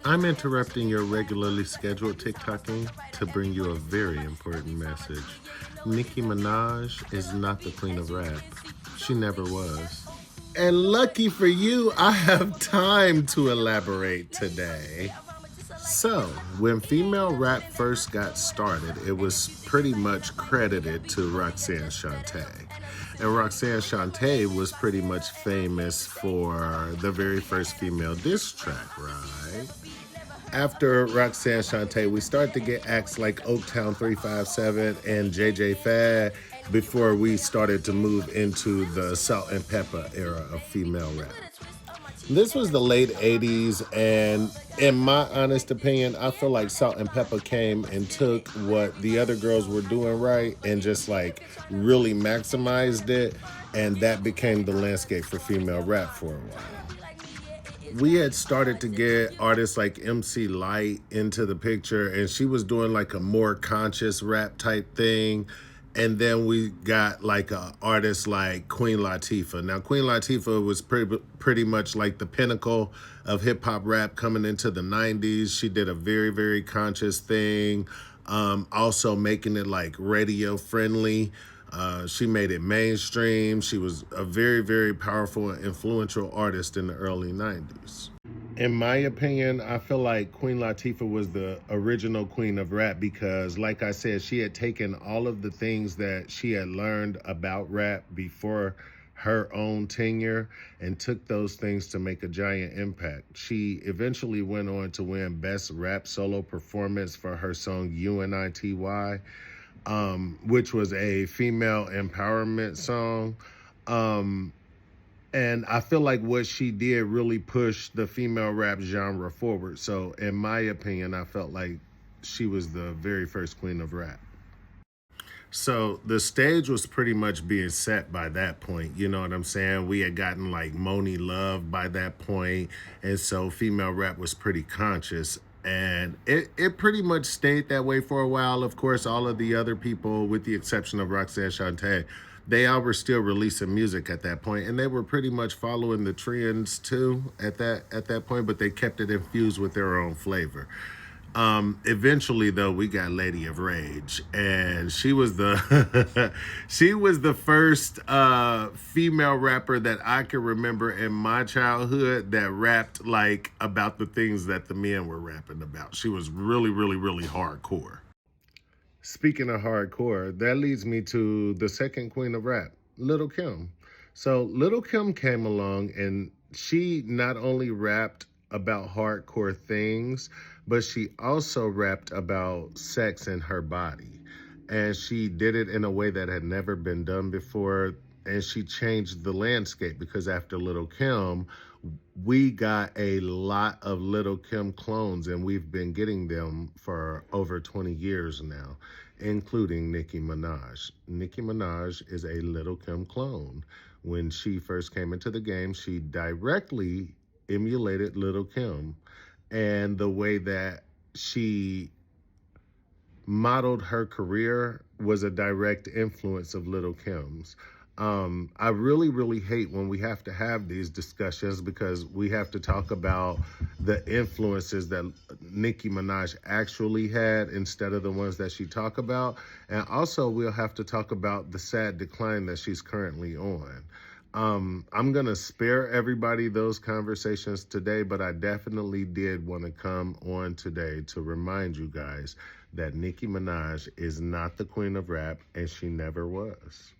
I'm interrupting your regularly scheduled TikToking to bring you a very important message. Nicki Minaj is not the queen of rap. She never was. And lucky for you, I have time to elaborate today. So, when female rap first got started, it was pretty much credited to Roxanne Shanté. And Roxanne Shanté was pretty much famous for the very first female diss track, right? After Roxanne Shanté, we start to get acts like Oaktown 357 and JJ Fad before we started to move into the Salt and Pepper era of female rap. This was the late 80s, and in my honest opinion, I feel like Salt and Pepper came and took what the other girls were doing right and just like really maximized it, and that became the landscape for female rap for a while. We had started to get artists like MC Light into the picture, and she was doing like a more conscious rap type thing. And then we got like a artist like Queen Latifah. Now, Queen Latifah was pretty much like the pinnacle of hip hop rap coming into the 90s. She did a very, very conscious thing, also making it like radio friendly. She made it mainstream. She was a very, very powerful and influential artist in the early 90s. In my opinion, I feel like Queen Latifah was the original queen of rap because, like I said, she had taken all of the things that she had learned about rap before her own tenure and took those things to make a giant impact. She eventually went on to win Best Rap Solo Performance for her song UNITY, which was a female empowerment song. And I feel like what she did really pushed the female rap genre forward. So in my opinion, I felt like she was the very first queen of rap. So the stage was pretty much being set by that point. You know what I'm saying? We had gotten like Moni Love by that point, and so female rap was pretty conscious. And it pretty much stayed that way for a while. Of course, all of the other people, with the exception of Roxanne Shanté, they all were still releasing music at that point, and they were pretty much following the trends too at that point, but they kept it infused with their own flavor. Eventually though, we got Lady of Rage, and she was the she was the first female rapper that I can remember in my childhood that rapped like about the things that the men were rapping about. She was really, really, really hardcore. Speaking of hardcore, that leads me to the second queen of rap, Lil Kim. So Lil Kim came along, and she not only rapped about hardcore things, but she also rapped about sex and her body. And she did it in a way that had never been done before. And she changed the landscape because after Lil Kim, we got a lot of Lil Kim clones, and we've been getting them for over 20 years now, including Nicki Minaj. Nicki Minaj is a Lil Kim clone. When she first came into the game, she directly emulated Lil Kim, and the way that she modeled her career was a direct influence of Lil Kim's. I really, really hate when we have to have these discussions because we have to talk about the influences that Nicki Minaj actually had instead of the ones that she talk about. And also we'll have to talk about the sad decline that she's currently on. I'm going to spare everybody those conversations today, but I definitely did want to come on today to remind you guys that Nicki Minaj is not the queen of rap, and she never was.